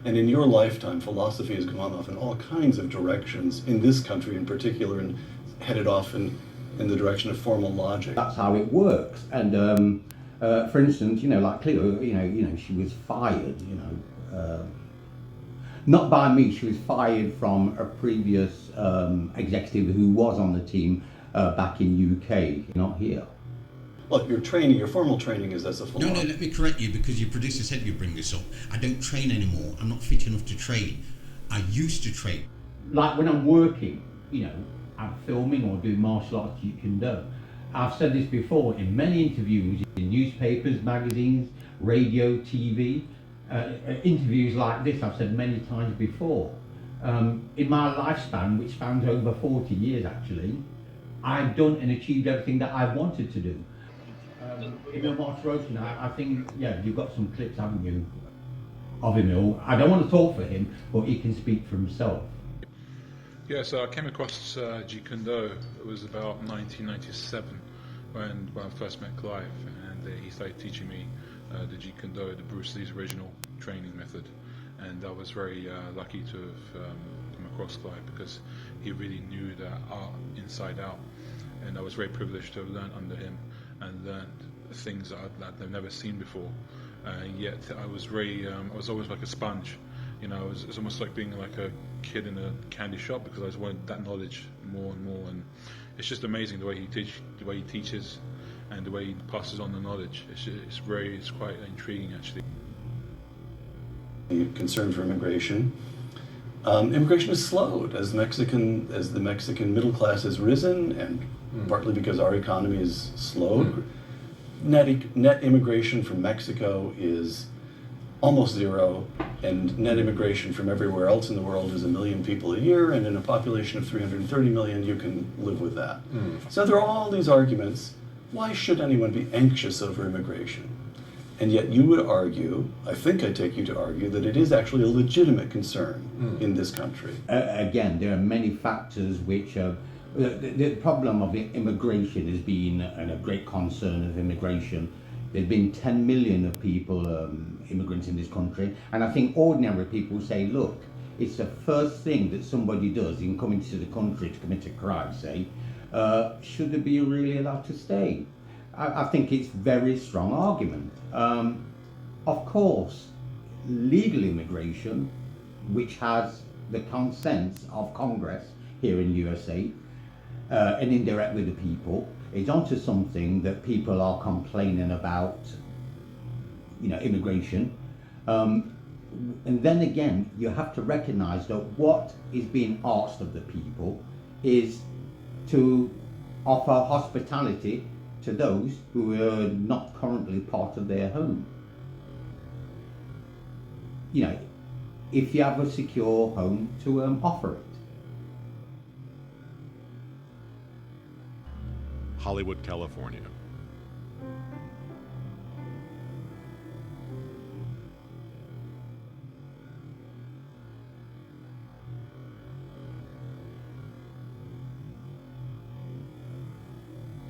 And in your lifetime, philosophy has gone off in all kinds of directions, in this country in particular, and headed off in the direction of formal logic. That's how it works. And for instance, like Cleo, she was fired, not by me, she was fired from a previous executive who was on the team back in UK, not here. Look, your formal training is as a No, let me correct you, because your producer said you'd bring this up. I don't train anymore. I'm not fit enough to train. I used to train. Like when I'm working, I'm filming or doing martial arts, you can do. I've said this before in many interviews, in newspapers, magazines, radio, TV, interviews like this I've said many times before. In my lifespan, which spans over 40 years actually, I've done and achieved everything that I wanted to do. Emil Martirosyan, I think, you've got some clips, haven't you, of Emil. I don't want to talk for him, but he can speak for himself. Yeah, so I came across Jeet Kune Do. It was about 1997 when I first met Clive, and he started teaching me the Jeet Kune Do, the Bruce Lee's original training method. And I was very lucky to have come across Clive, because he really knew that art inside out. And I was very privileged to have learned under him and learned things that I've never seen before. Yet I was I was always like a sponge. It was almost like being like a kid in a candy shop, because I just wanted that knowledge more and more. And it's just amazing the way he teaches, and the way he passes on the knowledge. It's quite intriguing actually. Concern for immigration. Immigration has slowed as the Mexican middle class has risen, and partly because our economy is slowed. Net immigration from Mexico is almost zero, and net immigration from everywhere else in the world is 1 million people a year, and in a population of 330 million, you can live with that. So there are all these arguments. Why should anyone be anxious over immigration? And yet you would argue, I think I take you to argue, that it is actually a legitimate concern in this country. Again, there are many factors which the problem of immigration has been, and a great concern of immigration. There's been 10 million of people, immigrants in this country, and I think ordinary people say, look, it's the first thing that somebody does in coming to the country to commit a crime, say, should they be really allowed to stay? I think it's a very strong argument. Of course, legal immigration, which has the consent of Congress here in the USA, and indirect with the people, is onto something that people are complaining about, immigration. And then again, you have to recognize that what is being asked of the people is to offer hospitality to those who are not currently part of their home. If you have a secure home, to offer it. Hollywood, California.